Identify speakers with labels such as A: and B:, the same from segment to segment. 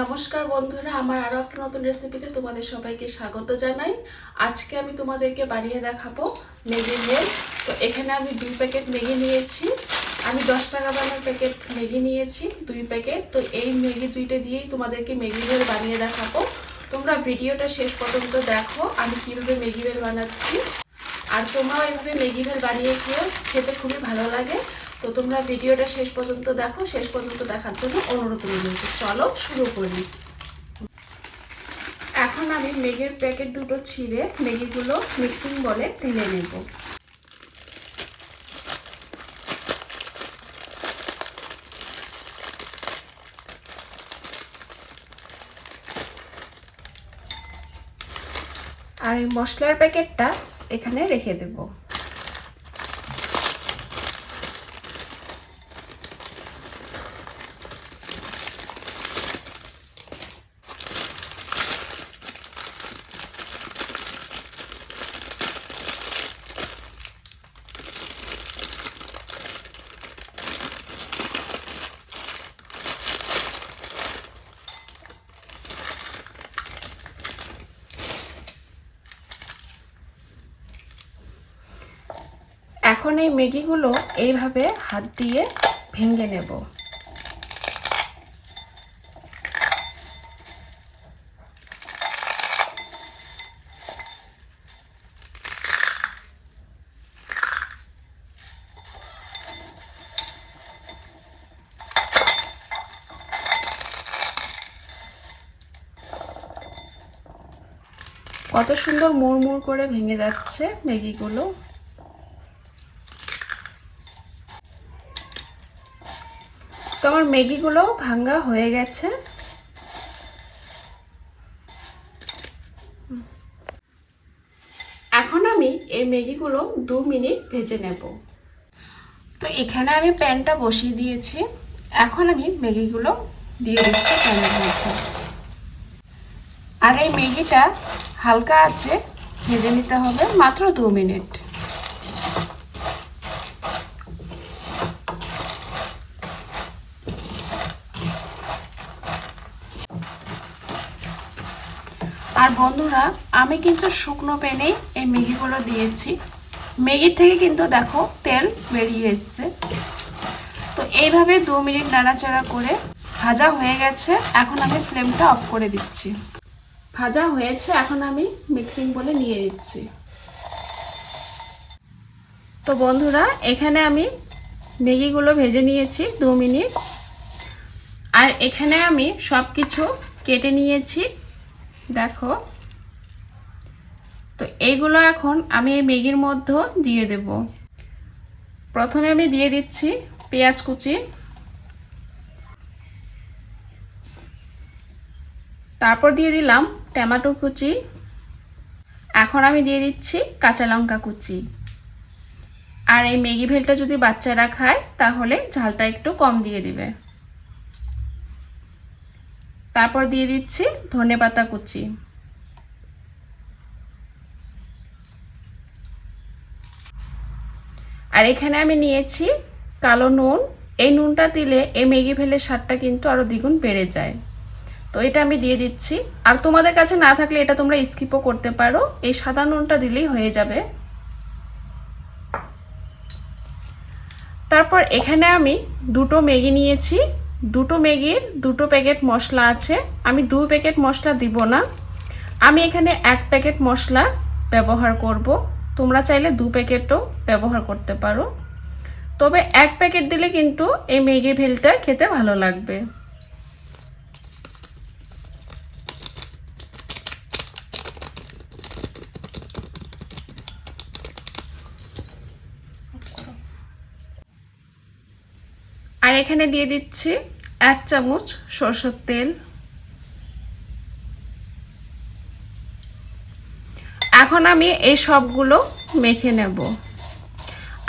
A: নমস্কার বন্ধুরা, আমার আরো একটা নতুন রেসিপিতে তোমাদের সবাইকে স্বাগত জানাই। আজকে আমি তোমাদেরকে বানিয়ে দেখাবো ম্যাগি ভেল। তো এখানে আমি 2 প্যাকেট ম্যাগি নিয়েছি। আমি 10 টাকা দামের প্যাকেট ম্যাগি নিয়েছি 2 প্যাকেট। তো এই ম্যাগি দুইটা দিয়েই তোমাদেরকে ম্যাগি ভেল বানিয়ে দেখাবো। তোমরা ভিডিওটা শেষ পর্যন্ত দেখো আমি কিভাবে ম্যাগি ভেল বানাচ্ছি। আর তোমরাও এইভাবে ম্যাগি ভেল বানিয়ে খেতে খুবই ভালো লাগে। তো তোমরা ভিডিওটা শেষ পর্যন্ত দেখো, শেষ পর্যন্ত দেখার জন্য অনুরোধ রইল। চলো শুরু করি। এখন আমি ম্যাগির প্যাকেট দুটো ছিঁড়ে ম্যাগিগুলো মিক্সিং বলে ঢেলে নেব। আর এই মশলার প্যাকেটটা এখানে রেখে দেব। এখন এই ম্যাগিগুলো এইভাবে হাত দিয়ে ভেঙে নেব। কত সুন্দর মুড়মুড় করে ভেঙে যাচ্ছে ম্যাগিগুলো। তো আমার ম্যাগিগুলো ভাঙা হয়ে গেছে। এখন আমি এই ম্যাগিগুলো 2 মিনিট ভেজে নেব। তো এখানে আমি প্যানটা বসিয়ে দিয়েছি। এখন আমি ম্যাগিগুলো দিয়ে দিচ্ছি প্যানের মধ্যে। আর এই ম্যাগিটা হালকা আঁচে ভেজে নিতে হবে মাত্র 2 মিনিট। আর বন্ধুরা, আমি কিন্তু শুকনো প্যানেই এই ম্যাগিগুলো দিয়েছি। ম্যাগি থেকে কিন্তু দেখো তেল বেরিয়ে এসছে। তো এইভাবে 2 মিনিট নাড়াচাড়া করে ভাজা হয়ে গেছে। এখন আমি ফ্লেমটা অফ করে দিচ্ছি। ভাজা হয়েছে, এখন আমি মিক্সিং বলে নিয়ে নিচ্ছি। তো বন্ধুরা, এখানে আমি ম্যাগিগুলো ভেজে নিয়েছি 2 মিনিট। আর এখানে আমি সব কিছু কেটে নিয়েছি, দেখো। তো এইগুলো এখন আমি এই ম্যাগির মধ্যে দিয়ে দেব। প্রথমে আমি দিয়ে দিচ্ছি পেঁয়াজ কুচি, তারপর দিয়ে দিলাম টমেটো কুচি, এখন আমি দিয়ে দিচ্ছি কাঁচা লঙ্কা কুচি। আর এই ম্যাগি ভেলটা যদি বাচ্চারা খায় তাহলে ঝালটা একটু কম দিয়ে দিবে। তারপর দিয়ে দিচ্ছি ধনেপাতা কুচি। আর এখানে আমি নিয়েছি কালো নুন। এই নুনটা দিলে এই ম্যাগি ভেলের স্বাদটা কিন্তু আরো দ্বিগুণ বেড়ে যায়। তো এটা আমি দিয়ে দিচ্ছি। আর তোমাদের কাছে না থাকলে এটা তোমরা স্কিপও করতে পারো, এই সাদা নুনটা দিলেই হয়ে যাবে। তারপর এখানে আমি 2টো ম্যাগি নিয়েছি। 2টো ম্যাগির 2টো প্যাকেট মশলা আছে। আমি 2 প্যাকেট মশলা দিব না, আমি এখানে 1 প্যাকেট মশলা ব্যবহার করব। তোমরা চাইলে 2 প্যাকেটও ব্যবহার করতে পারো, তবে 1 প্যাকেট দিলে কিন্তু এই ম্যাগি ভেলটা খেতে ভালো লাগবে। আর এখানে দিয়ে দিচ্ছি 1 চামচ সরষের তেল। এখন আমি এই সবগুলো মেখে নেব।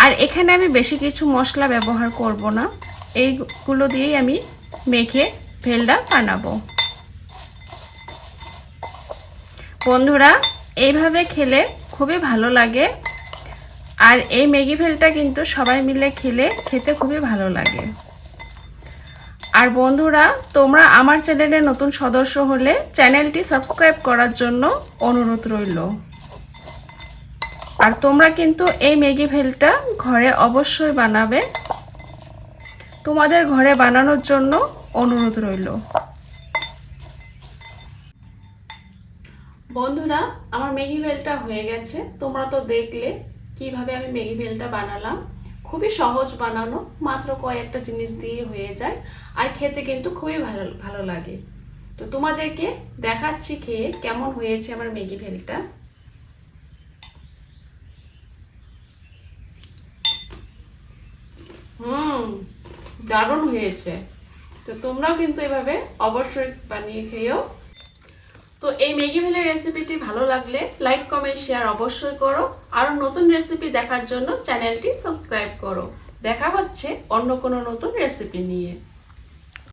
A: আর এখানে আমি বেশি কিছু মশলা ব্যবহার করব না, এইগুলো দিয়েই আমি মেখে ভেলটা বানাবো। বন্ধুরা, এইভাবে খেলে খুবই ভালো লাগে। আর এই ম্যাগি ভেলটা কিন্তু সবাই মিলে খেতে খুবই ভালো লাগে। আর বন্ধুরা, তোমরা আমার চ্যানেলে নতুন সদস্য হলে চ্যানেলটি সাবস্ক্রাইব করার জন্য অনুরোধ রইল। আর তোমরা কিন্তু এই ম্যাগি ভেলটা ঘরে অবশ্যই বানাবে, তোমাদের ঘরে বানানোর জন্য অনুরোধ রইল। বন্ধুরা, আমার ম্যাগি ভেলটা হয়ে গেছে। তোমরা তো দেখলে কিভাবে আমি ম্যাগি ভেলটা বানালাম। খুবই সহজ বানানো, মাত্র কয়েকটা জিনিস দিয়ে হয়ে যায়, আর খেতে কিন্তু খুবই ভালো ভালো লাগে। তো তোমাদেরকে দেখাচ্ছি খেয়ে কেমন হয়েছে আমার ম্যাগি ভেলটা। দারুণ হয়েছে। তো তোমরাও কিন্তু এভাবে অবশ্যই বানিয়ে খেয়েও। তো এই ম্যাগি ভেলের রেসিপিটি ভালো লাগলে লাইক কমেন্ট শেয়ার অবশ্যই করো। আরও নতুন রেসিপি দেখার জন্য চ্যানেলটি সাবস্ক্রাইব করো। দেখা হচ্ছে অন্য কোনো নতুন রেসিপি নিয়ে।